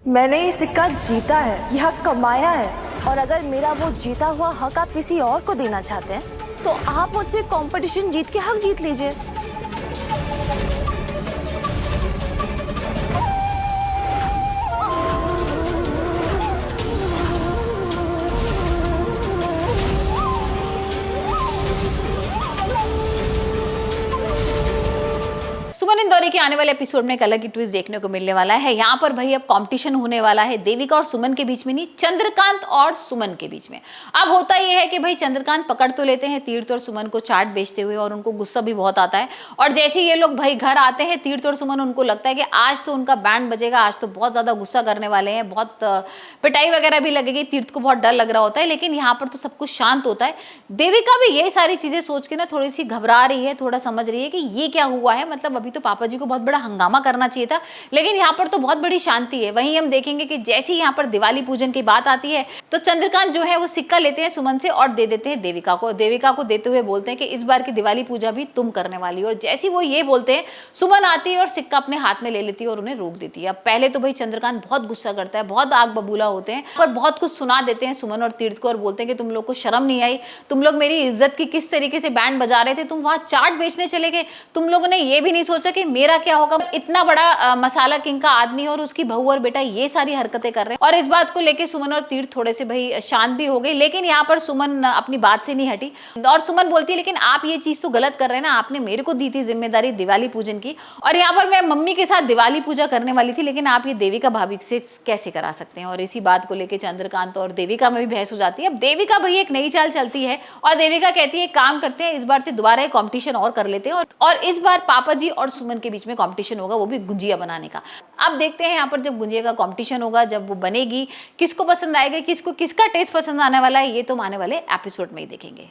मैंने ये सिक्का जीता है, ये हक कमाया है, और अगर मेरा वो जीता हुआ हक आप किसी और को देना चाहते हैं तो आप मुझसे कंपटीशन जीत के हक जीत लीजिए। सुमन इंदौरी के आने वाले एपिसोड में एक अलग ही ट्विस्ट देखने को मिलने वाला है। यहाँ पर भाई अब कंपटीशन होने वाला है देविका और सुमन के बीच में, नहीं चंद्रकांत और सुमन के बीच में। अब होता यह है कि भाई चंद्रकांत पकड़ तो लेते हैं तीर्थ और सुमन को चाट बेचते हुए, और उनको गुस्सा भी बहुत आता है। और जैसे ये लोग भाई घर आते हैं तीर्थ और सुमन, उनको लगता है कि आज तो उनका बैंड बजेगा, आज तो बहुत ज्यादा गुस्सा करने वाले हैं, बहुत पिटाई वगैरह भी लगेगी। तीर्थ को बहुत डर लग रहा होता है, लेकिन यहाँ पर तो सब कुछ शांत होता है। देविका भी ये सारी चीजें सोच के ना थोड़ी सी घबरा रही है, थोड़ा समझ रही है कि ये क्या हुआ है, मतलब अभी तो पापा जी को बहुत बड़ा हंगामा करना चाहिए था, लेकिन यहाँ पर तो बहुत बड़ी शांति है। वहीं हम देखेंगे कि जैसे ही यहाँ पर दिवाली पूजन की बात आती है तो चंद्रकांत जो है वो सिक्का लेते हैं सुमन से और दे देते हैं देविका को। देविका को देते हुए बोलते हैं कि इस बार की दिवाली पूजा भी तुम करने वाली हो। और जैसे वो ये बोलते हैं सुमन आती है और सिक्का अपने हाथ में ले लेती है और उन्हें रोक देती है। अब पहले तो भाई चंद्रकांत बहुत गुस्सा करता है, बहुत आग बबूला होते हैं, पर बहुत कुछ सुना देते हैं सुमन और तीर्थ को और बोलते हैं कि तुम लोग को शर्म नहीं आई, तुम लोग मेरी इज्जत की किस तरीके से बैंड बजा रहे थे, तुम वहां चाट बेचने चले गए, तुम लोगों ने ये भी नहीं सोचा कि मेरा क्या होगा। इतना बड़ा मसाला किंग का आदमी और उसकी बहू और बेटा ये सारी हरकतें कर रहे हैं। और इस बात को लेके सुमन और तीर्थ थोड़े से भाई शांत भी हो गए, लेकिन यहाँ पर सुमन अपनी बात से नहीं हटी और सुमन बोलती है लेकिन आप ये चीज तो गलत कर रहे हैं ना, आपने मेरे को दी थी जिम्मेदारी दिवाली पूजन की, और यहाँ पर मैं मम्मी के साथ दिवाली पूजा करने वाली थी, लेकिन आप ये देविका भाभी से कैसे करा सकते हैं। और इसी बात को लेकर चंद्रकांत और देविका में भी बहस हो जाती है। अब देविका भाई एक नई चाल चलती है और देविका कहती है काम करते हैं, इस बार से दोबारा कॉम्पिटिशन और कर लेते हैं, और इस बार पापा जी और सुमन के बीच में कॉम्पिटिशन होगा, वो भी गुजिया बनाने का। अब देखते हैं यहाँ पर जब गुजिया का कंपटीशन होगा, जब वो बनेगी, किसको पसंद आएगा, किसको किसका टेस्ट पसंद आने वाला है, ये तो आने वाले एपिसोड में ही देखेंगे।